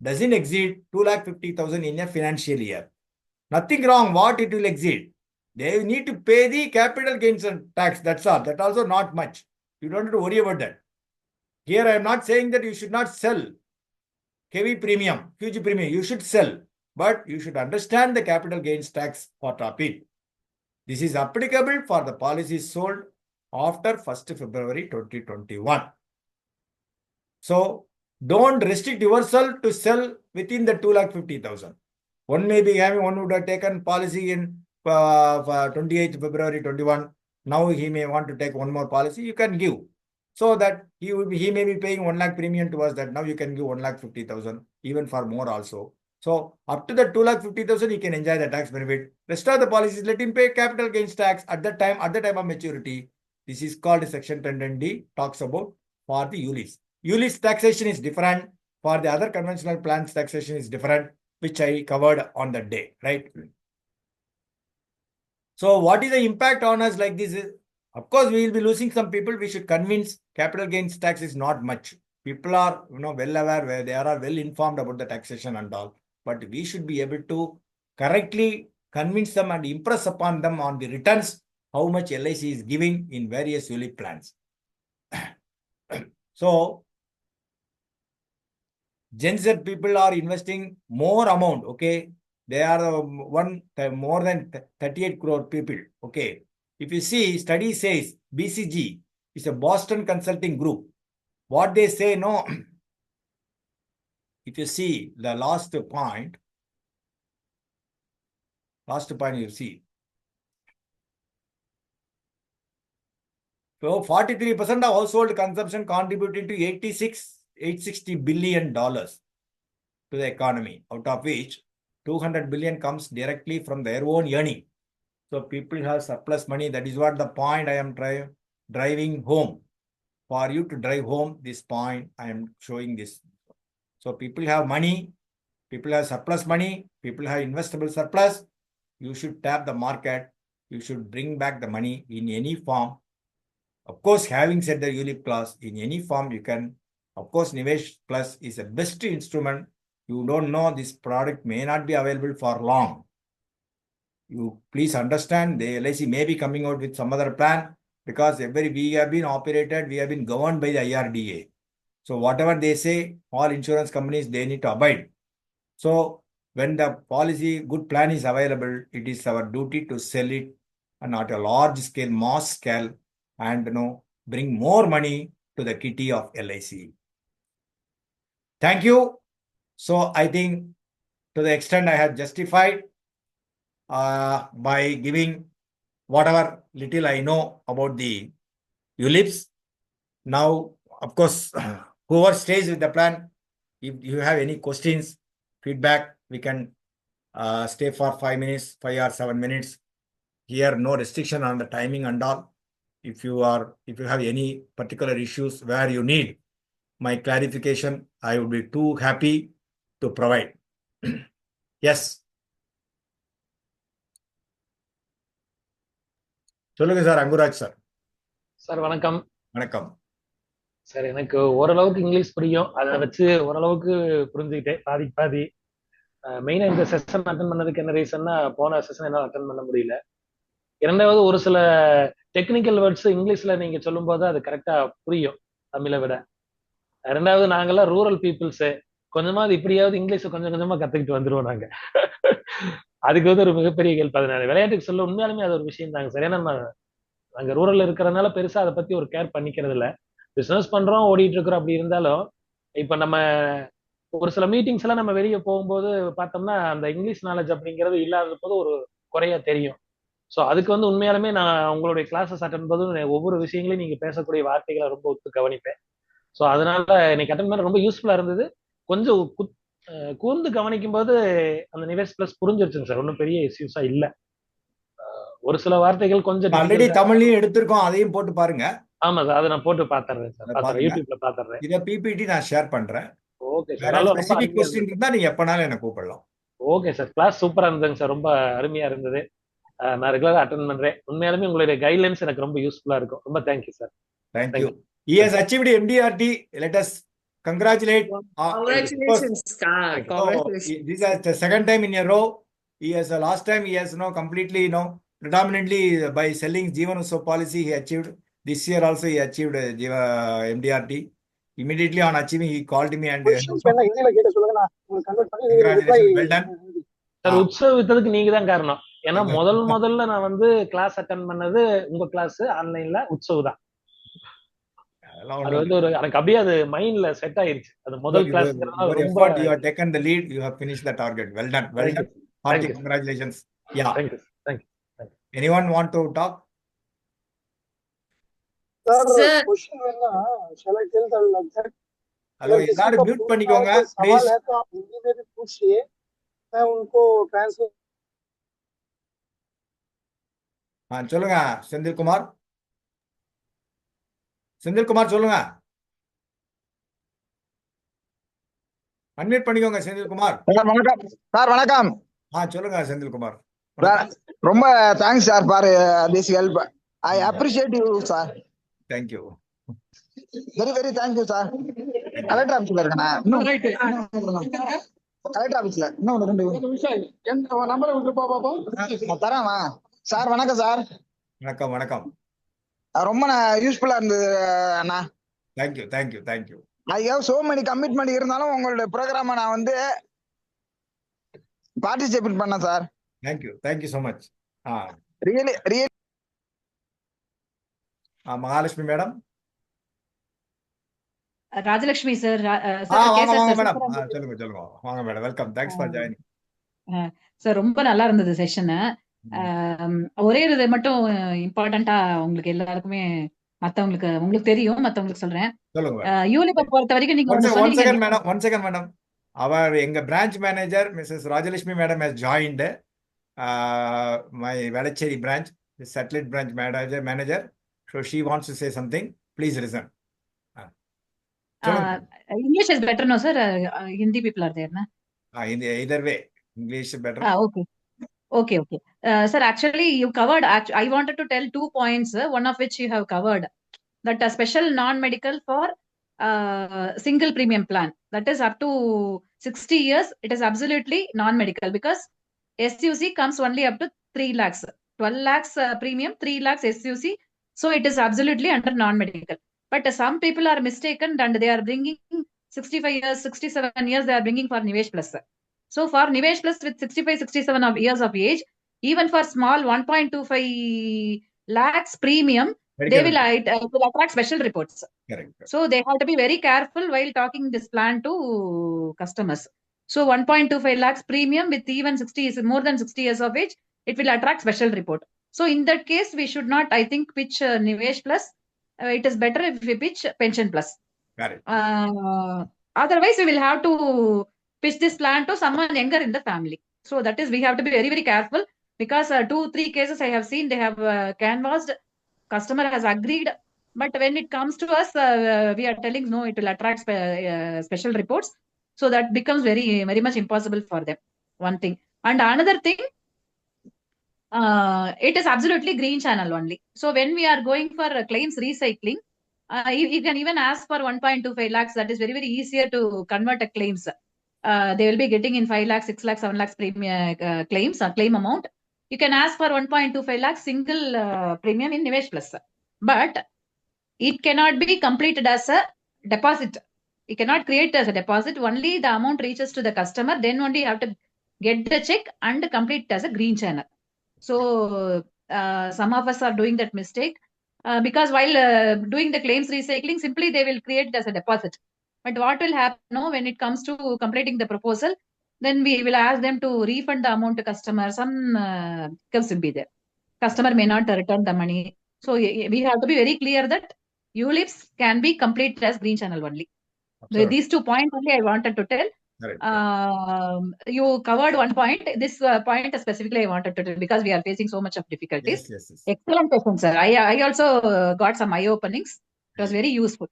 doesn't exceed 250,000 in a financial year. Nothing wrong what it will exceed. They need to pay the capital gains tax. That's all. That also not much. You don't have to worry about that. Here I am not saying that you should not sell heavy premium, huge premium. You should sell, but you should understand the capital gains tax part of it. This is applicable for the policies sold after 1st February 2021. So don't restrict yourself to sell within the 250,000. One may be having, one would have taken policy in 28th February 21. Now he may want to take one more policy. You can give. So that he may be paying 1 lakh premium to us, that now you can give 1,50,000, even for more also. So up to the 2,50,000, he can enjoy the tax benefit. Rest of the policies, let him pay capital gains tax at the time of maturity. This is called Section 1020, talks about for the ULIPs. ULIPs taxation is different. For the other conventional plans, taxation is different, which I covered on that day, right? So what is the impact on us like this? Of course, we will be losing some people. We should convince capital gains tax is not much. People are well aware, where they are well informed about the taxation and all. But we should be able to correctly convince them and impress upon them on the returns, how much LIC is giving in various ULIP plans. So Gen Z people are investing more amount, okay? They are more than 38 crore people, okay? If you see, study says BCG is a Boston consulting group. What they say, if you see the last point you see. So 43% of household consumption contributed to $860 billion to the economy, out of which 200 billion comes directly from their own earning. So people have surplus money. That is what the point I am driving home. For you to drive home this point, I am showing this. So people have money, people have surplus money, people have investable surplus. You should tap the market you should bring back the money in any form. Of course, having said the ULIP clause, in any form you can, of course, Nivesh Plus is the best instrument. You don't know, this product may not be available for long. You please understand, the LIC may be coming out with some other plan, because we have been operated, we have been governed by the IRDA. So whatever they say, all insurance companies, they need to abide. So when the policy good plan is available, it is our duty to sell it and at a large scale, mass scale, and bring more money to the kitty of LIC. Thank you. So I think to the extent I have justified by giving whatever little I know about the ULIPs. Now, of course, whoever stays with the plan, if you have any questions, feedback, we can stay for 5 minutes, 5 or 7 minutes. Here, no restriction on the timing and all. If you have any particular issues where you need my clarification, I would be too happy to provide. Yes. சொல்லுங்க sir, Anguraj sir. Sir வணக்கம். வணக்கம் sir. எனக்கு ஓரளவுக்கு English புரியும், அதை வச்சு ஓரளவுக்கு புரிஞ்சுக்கிட்டேன், பாதி. மெயினா இந்த செஷன் அட்டன் பண்ணதுக்கு என்ன ரீசன்னா, போன செஷன் என்னால அட்டன் பண்ண முடியல. இரண்டாவது, ஒரு சில டெக்னிக்கல் வேர்ட்ஸ் இங்கிலீஷ்ல நீங்க சொல்லும் போது அது கரெக்டா புரியும் தமிழை விட. ரெண்டாவது, நாங்கெல்லாம் ரூரல் பீப்புள்ஸ், கொஞ்சமாவது இப்படியாவது இங்கிலீஷ் கொஞ்சம் கொஞ்சமா கத்துக்கிட்டு வந்துருவோம் நாங்க. அதுக்கு ஒரு மிகப்பெரிய ஹெல்ப். அதனால விளையாட்டுக்கு சொல்ல உண்மையாலுமே அது ஒரு விஷயம் தாங்க சார். ஏன்னா நாங்க ரூரல்ல இருக்கிறதுனால பெருசா அதை பத்தி ஒரு கேர் பண்ணிக்கிறது இல்ல. பிசினஸ் பண்றோம், ஓடிட்டு இருக்கிறோம். அப்படி இருந்தாலும் இப்ப நம்ம ஒரு சில மீட்டிங்ஸ் எல்லாம் நம்ம வெளியே போகும்போது பார்த்தோம்னா அந்த இங்கிலீஷ் நாலேஜ் அப்படிங்கிறது இல்லாத போது ஒரு குறையா தெரியும். ஸோ அதுக்கு உண்மையாலுமே நான் உங்களுடைய கிளாஸஸ் அட்டன் போது ஒவ்வொரு விஷயங்களையும் நீங்க பேசக்கூடிய வார்த்தைகளை ரொம்ப ஒத்து கவனிப்பேன். ஸோ அதனால இன்னைக்கு அட்டன் பண்ண ரொம்ப யூஸ்ஃபுல்லா இருந்தது. கொஞ்சம் கூர்ந்து கவனிக்கும் போது அந்த நிவேஷ் பிளஸ் புரிஞ்சிருச்சுங்க சார். ஒன்றும் பெரிய இஷ்யூஸா இல்ல. ஒரு சில வார்த்தைகள் கொஞ்சம் ஆல்ரெடி தமிழ்லயும் எடுத்திருக்கோம், அதையும் போட்டு பாருங்க. ஆமா சார், அதை நான் போட்டு பாத்துறேன் சார். யூடியூப்ல பாத்துறேன். இத பிபிடி நான் ஷேர் பண்றேன். Okay sir. ஸ்பெசிபிக் क्वेश्चन இருந்தா நீங்க எப்பனாலும் என்ன கூப்பிடலாம். Okay sir. கிளாஸ் சூப்பரா இருந்ததுங்க சார். ரொம்ப அருமையா இருந்தது. நான் ரெகுலரா அட்டெண்ட் பண்றேன். உண்மையாலுமே உங்களுடைய கைட்லைன்ஸ் எனக்கு ரொம்ப யூஸ்ஃபுல்லா இருக்கும். ரொம்ப thank you sir. Thank you. He has achieved MDRT. Let us congratulate. Congratulations. This is the second time in a row. He has last time he has completely predominantly by selling Jeevan Utsav policy he achieved. This year also he achieved MDRT. Immediately on achieving he called me and congratulations, well done. Sir, Utsav வித்ததுக்கு நீங்க தான் காரணம். ஏன்னா முதல்ல நான் class attend பண்ணது உங்க class ஆன்லைன்ல உற்சவ் தான். அது எனக்கு அப்படியே அது மைண்ட்ல செட் ஆயிருச்சு. அது முதல் class. You have taken the lead, you have finished the target. Well done. Hearty congratulations. Yeah. Thank you. Anyone want to talk? Sir, question shall I tell them like that? Hello, எல்லாரும் mute பண்ணிக்கோங்க please. Hindi में भी पूछिए, मैं उनको translate. சொல்லுங்க செந்தில்குமார். சொல்லுங்க. Unmute பண்ணிக்கோங்க செந்தில்குமார். வணக்கம் சார். வணக்கம். சொல்லுங்க செந்தில்குமார். ரொம்ப thanks sir for this help. I appreciate you sir. Thank you. Very thank you sir. Collector ஆபீஸ்ல இருக்கேன். கலெக்டர் ஆபீஸ்ல இன்னும் 2 நிமிஷம் நம்பரை விட்டு பாப்போம். தரேன் சார். வணக்கம் சார். வணக்கம். ரொம்ப யூஸ்ஃபுல்லா இருந்தது அண்ணா. Thank you. I have so many commitment இருந்தாலும் உங்களுடைய ப்ரோக்ராம நான் பார்ட்டிசிபேட் பண்ணேன் sir. Thank you so much. Really Mahalakshmi madam. Rajalakshmi sir. வாங்க மேடம். சொல்லுங்க. வாங்க madam. Welcome. Thanks for joining. Sir ரொம்ப நல்லா இருந்தது செஷன். ஒரே இது மட்டும் இம்பார்ட்டண்டா உங்களுக்கு எல்லாருக்குமே மத்தவங்களுக்கு உங்களுக்கு தெரியும், மத்தவங்களுக்கு சொல்றேன். சொல்லுங்க. யூலிப பொறுத்த வரைக்கும் நீங்க ஒன் செகண்ட் மேடம். அவர் எங்க branch manager Mrs Rajalakshmi madam has joined my Velachery branch, the satellite branch manager. So she wants to say something. Please listen. English is better, no sir? Hindi people are there, na? Either way, English is better. Okay. Okay, okay. Sir, actually, you covered. I wanted to tell 2 points, one of which you have covered. That a special non-medical for single premium plan. That is up to 60 years. It is absolutely non-medical because SUC comes only up to 3 lakhs. 12 lakhs premium, 3 lakhs SUC. So it is absolutely under non-medical. But some people are mistaken and they are bringing 65 years, 67 years, they are bringing for Nivesh Plus. So for Nivesh Plus with 65, 67 of years of age, even for small 1.25 lakhs premium, they will, will attract special reports. Correct. So they have to be very careful while talking this plan to customers. So 1.25 lakhs premium with even 60 is more than 60 years of age, it will attract special report. So in that case, we should not, I think, pitch Nivesh Plus. It is better if we pitch Pension Plus. Correct. Otherwise, we will have to pitch this plan to someone younger in the family. So that is, we have to be very, very careful because 2-3 cases I have seen, they have canvassed, customer has agreed. But when it comes to us, we are telling no, it will attract special reports. So that becomes very, very much impossible for them. One thing. And another thing, it is absolutely green channel only. So when we are going for claims recycling, you can even ask for 1.25 lakhs. That is very, very easier to convert a claims. They will be getting in 5 lakhs, 6 lakhs, 7 lakhs premium claims or claim amount. You can ask for 1.25 lakhs single premium in Nivesh Plus. But it cannot be completed as a deposit. You cannot create as a deposit. Only the amount reaches to the customer. Then only you have to get the check and complete it as a green channel. So some of us are doing that mistake because while doing the claims recycling, simply they will create it as a deposit. But what will happen when it comes to completing the proposal, then we will ask them to refund the amount to customer. Some hiccups will be there. Customer may not return the money. So we have to be very clear that ULIPs can be completed as green channel only. Absolutely. These 2 points only I wanted to tell. You covered one point. This point specifically I wanted to tell because we are facing so much of difficulties. Yes. Excellent question, sir. I also got some eye openings. It was very useful.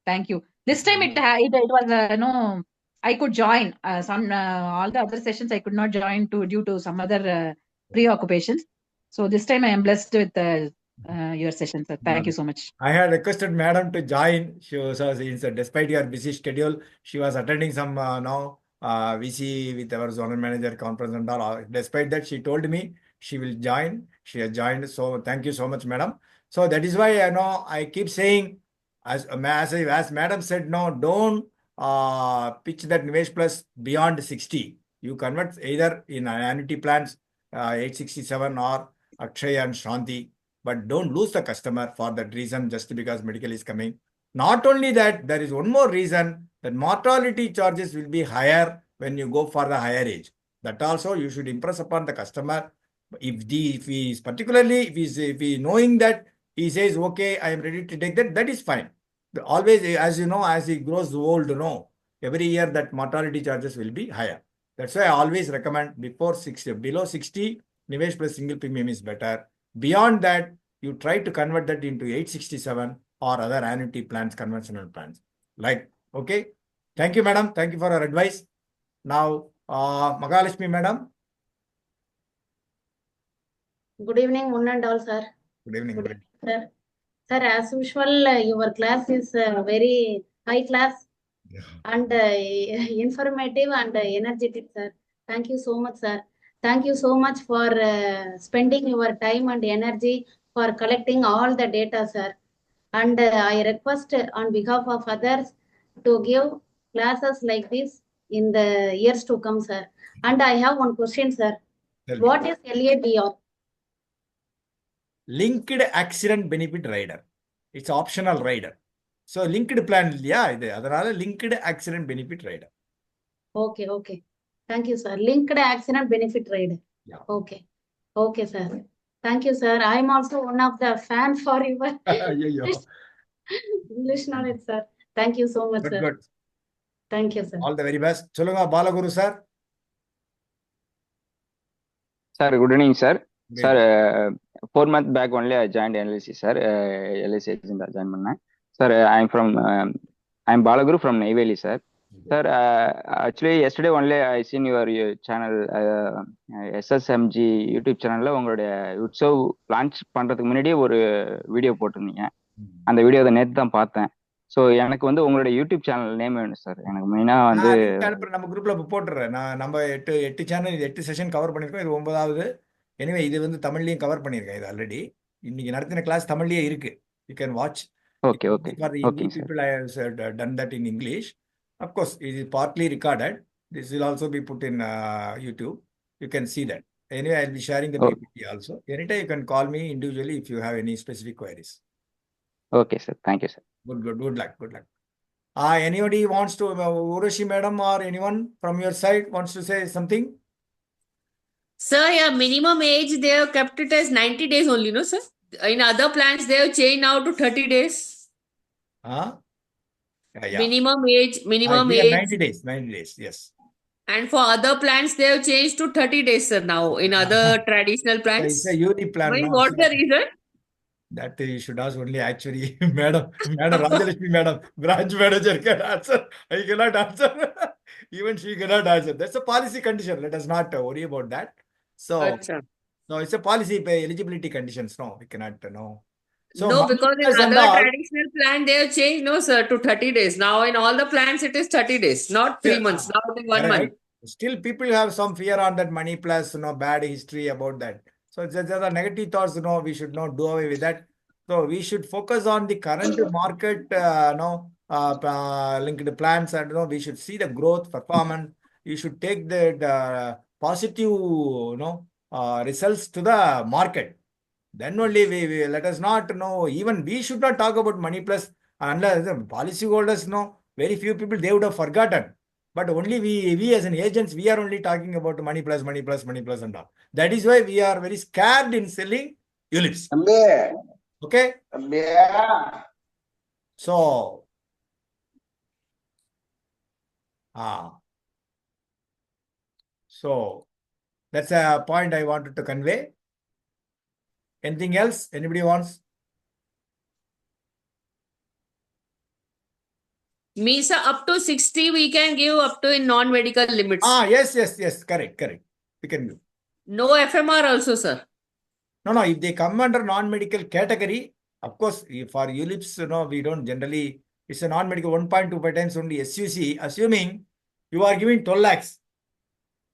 Thank you. This time it was no. I could join some all the other sessions I could not join due to some other preoccupations. So this time I am blessed with your session, sir. Thank you so much. I had requested madam to join. She was, despite your busy schedule, she was attending some VC with our zonal manager conference and all. Despite that, she told me she will join. She has joined. So thank you so much, madam. So that is why I keep saying, as madam said, no, don't pitch that Nivesh Plus beyond 60. You convert either in annuity plans 867 or Akshay and Shanti. But don't lose the customer for that reason just because medical is coming. Not only that, there is one more reason that mortality charges will be higher when you go for the higher age. That also you should impress upon the customer. If he is particularly, if he knowing that he says, okay, I am ready to take that, that is fine. Always, as you know, as he grows old, every year that mortality charges will be higher. That's why I always recommend before 60, below 60, Nivesh Plus single premium is better. Beyond that, you try to convert that into 867 or other annuity plans, conventional plans. Okay. Thank you, madam. Thank you for your advice. Now, Magalashmi, madam. Good evening, one and all, sir. Good evening. Good evening, sir. Sir, as usual, your class is very high class and informative and energetic, sir. Thank you so much, sir. Thank you so much for spending your time and energy for collecting all the data, sir. And I request on behalf of others to give classes like this in the years to come, sir. And I have one question, sir. What is LABR? Linked accident benefit rider. It's optional rider. So linked plan, linked accident benefit rider. Okay. Thank you, sir. Linked accident benefit rider. Yeah. Okay, sir. Thank you, sir. I am also one of the fan for your English knowledge, sir. Thank you so much, sir. Good. Thank you, sir. All the very best. Solunga Balaguru, sir. Sir, good evening, sir. Good sir, 4 months back only I joined LIC, sir. LIC agent join panna. Sir, I'm Balaguru from Neyveli, sir. Sir, actually yesterday only I seen your channel SSMG YouTube சேனல்ல உங்களுடைய Utsav launch பண்றதுக்கு முன்னாடி ஒரு video போட்டிருந்தீங்க. அந்த video நேத்து தான் பார்த்தேன். ஸோ எனக்கு வந்து உங்களுடைய யூடியூப் சேனல் நேம் வேணும் சார். எனக்கு மெயினா வந்து நம்ம குரூப்ல போட்டுறேன். நம்ம 8 சேனல் 8 செஷன் கவர் பண்ணிருக்கோம். இது 9வது. எனிவே இது வந்து தமிழ்லயும் கவர் பண்ணியிருக்கேன். இது ஆல்ரெடி இன்னைக்கு நடத்தின கிளாஸ் தமிழ்லயே இருக்கு. You can watch. Okay okay For the Hindi people, I have done that in English. Of course, it is partly recorded. This will also be put in YouTube. You can see that. Anyway, I'll be sharing the PPT also. Anytime you can call me individually if you have any specific queries. Okay, sir. Thank you, sir. Good luck. Anybody wants to, Urushi madam or anyone from your side wants to say something? Sir, yeah, minimum age they have kept it as 90 days only, no, sir? In other plans, they have changed now to 30 days. Yeah. Minimum age. 90 days, yes. And for other plans, they have changed to 30 days, sir, now, in other traditional plans. It's a UNI plan. Why, No, what's the reason? That you should ask only actually, Madam Rajalakshmi Madam, branch manager can answer. I cannot answer. Even she cannot answer. That's a policy condition. Let us not worry about that. So, Achha. no, it's a policy eligibility conditions. No, we cannot know. So, no, because in other traditional plan, they have changed, no, sir, to 30 days. Now, in all the plans, it is 30 days, not 3 months, now it is 1 month. Still, people have some fear on that money plus, bad history about that. So, there are negative thoughts, we should not do away with that. So, we should focus on the current market, linked plans and, we should see the growth, performance. You should take the positive, results to the market. Then only we let us not know, even we should not talk about money plus, unless the policy holders know, very few people, they would have forgotten. But only we as an agents, we are only talking about money plus and all. That is why we are very scared in selling ULIPs. Okay? So, that's a point I wanted to convey. Anything else? Anybody wants? Means up to 60, we can give up to in non-medical limits. Yes. Correct. We can give. No FMR also, sir. No. If they come under non-medical category, of course, for ULIPs, we don't generally, it's a non-medical 1.25 times only SUC, assuming you are giving 12 lakhs.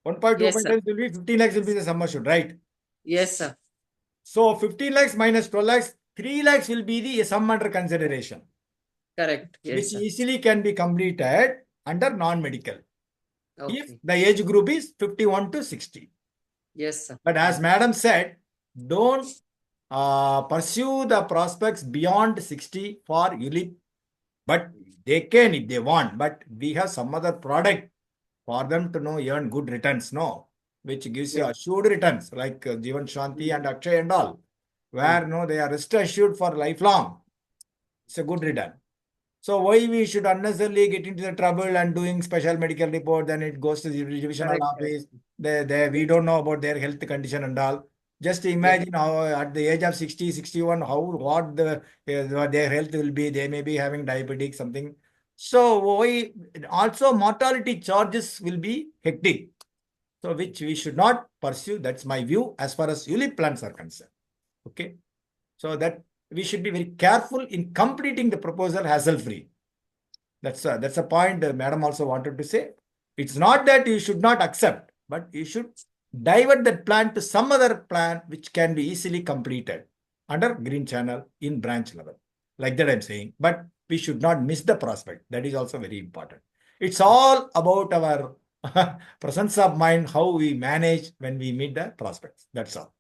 1.25 times will be 15 lakhs will be the sum assured, right? Yes, sir. So 15 lakhs minus 12 lakhs, 3 lakhs will be the sum under consideration. Correct. Yes, which sir. easily can be completed under non-medical. Okay. If the age group is 51 to 60. Yes, sir. But as madam said, don't pursue the prospects beyond 60 for ULIP. But they can if they want. But we have some other product for them to earn good returns, which gives you assured returns like Jivan Shanti and Akshay and all, where they are rest assured for lifelong. It's a good return. So why we should unnecessarily get into the trouble and doing special medical report, then it goes to the divisional office. We don't know about their health condition and all. Just imagine how at the age of 60, 61, what their health will be. They may be having diabetic, something. So also mortality charges will be hectic. So which we should not pursue. That's my view as far as ULIP plans are concerned. Okay. So that we should be very careful in completing the proposal hassle-free. That's a point madam also wanted to say. It's not that you should not accept, but you should divert that plan to some other plan which can be easily completed under green channel in branch level. Like that I'm saying. But we should not miss the prospect. That is also very important. It's all about our presence of mind, how we manage when we meet the prospects. That's all.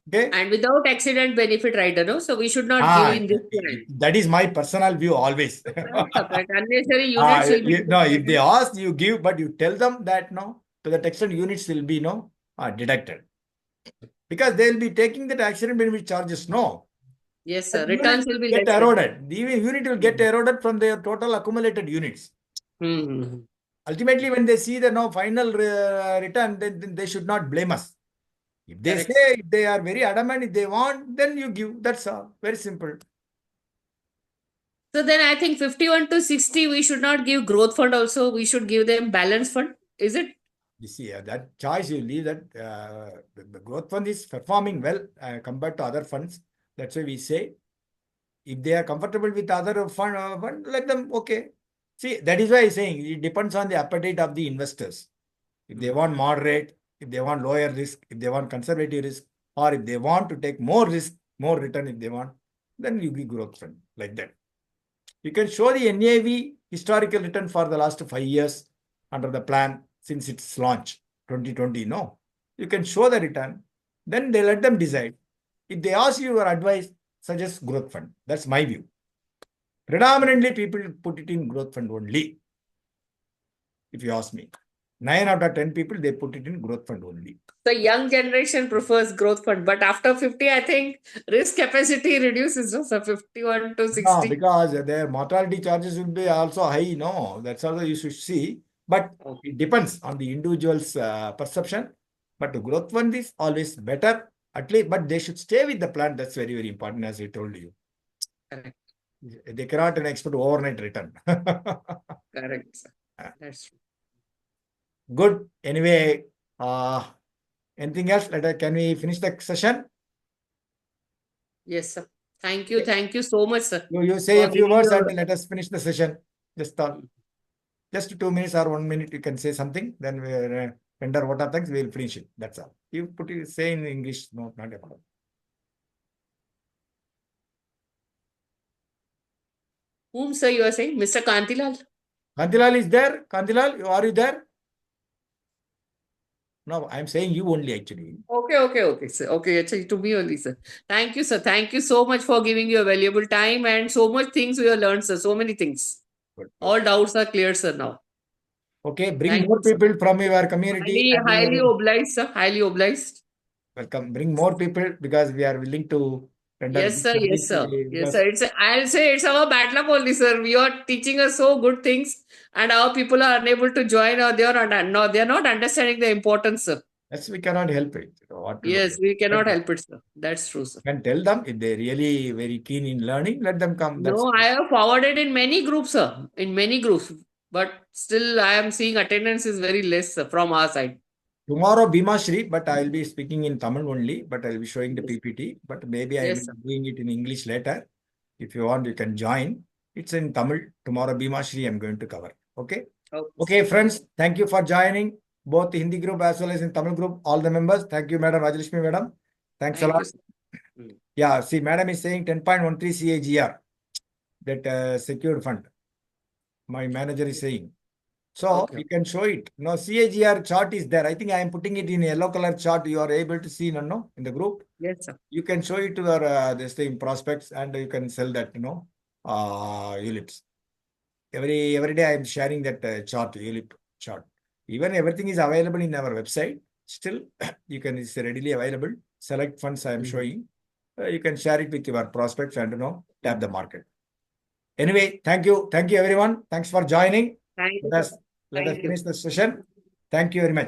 Okay. And without accident benefit rider, so we should not give in this plan. That is my personal view always. Unnecessary units will be. No, if they ask, you give, but you tell them that to that extent units will be deducted. Because they will be taking that accident benefit charges, Yes, sir. Returns will be get eroded. The unit will get eroded from their total accumulated units. Ultimately, when they see the final return, then they should not blame us. If they say, if they are very adamant, if they want, then you give. That's all. Very simple. So then I think 51 to 60, we should not give growth fund also. We should give them balance fund. Is it? You see, that choice you leave that the growth fund is performing well compared to other funds. That's why we say if they are comfortable with other fund, let them, okay. See, that is why I'm saying it depends on the appetite of the investors. If they want moderate, if they want lower risk, if they want conservative risk, or if they want to take more risk, more return if they want, then you give growth fund like that. You can show the NAV historical return for the last 5 years under the plan since its launch, 2020, no? You can show the return, then they let them decide. If they ask you your advice, suggest growth fund. That's my view. Predominantly, people put it in growth fund only. If you ask me, 9 out of 10 people, they put it in growth fund only. The young generation prefers growth fund, but after 50, I think risk capacity reduces. No? So 51 to 60. No, because their mortality charges will be also high. No, that's also you should see. But it depends on the individual's perception. But the growth fund is always better, at least. But they should stay with the plan. That's very, very important, as I told you. Correct. They cannot expect overnight return. Correct. Sir. That's true. Good. Anyway, anything else? Can we finish the session? Yes, sir. Thank you. Thank you so much, sir. You say a for few giving words your- and let us finish the session. Just 2 minutes or 1 minute, you can say something. Then we render what are things, we will finish it. That's all. You put it, say in English, no, not a problem. Whom, sir, you are saying? Mr. Kantilal? Kantilal is there? Kantilal, are you there? No, I'm saying you only actually. Okay, sir. Okay, to me only, sir. Thank you, sir. Thank you so much for giving your valuable time and so much things we have learned, sir. So many things. Good. All doubts are cleared, sir, now. Okay, bring Thank more you, sir. people from your community. Highly obliged, sir. Highly obliged. Welcome. Bring more people because we are willing to render. Yes, sir. Yes, sir. Because Yes, sir. I'll say it's our bad luck only, sir. You are teaching us so good things, and our people are unable to join, or they are not understanding the importance, sir. yes, we cannot help it. What to Yes, do? we cannot help it, sir. That's true, sir. Can tell them if they're really very keen in learning, let them come. That's No, I have forwarded in many groups, sir. In many groups, but still, I am seeing attendance is very less, sir, from our side. tomorrow Bhima Shri, but I will be speaking in Tamil only, but I will be showing the PPT. But maybe I Yes, will sir. be doing it in English later. If you want, you can join. It's in Tamil. Tomorrow Bhima Shri I'm going to cover. Okay. Okay, friends. Thank you for joining both the Hindi group as well as in Tamil group. All the members. Thank you, Madam Rajlakshmi, Madam. Thanks a lot. Yeah, see, Madam is saying 10.13 CAGR, that secured fund. My manager is saying. So you can show it. No, CAGR chart is there. I think I am putting it in yellow color chart. You are able to see, no, in the group. Yes, sir. You can show it to your this thing prospects, and you can sell that, ULIPs. Every day I am sharing that chart, ULIP chart. Even everything is available in our website. Still, you can, it's readily available. Select funds I am showing. You can share it with your prospects and tap the market. Anyway, thank you everyone. Thanks for joining. Thank you. Let us finish the session. Thank you very much.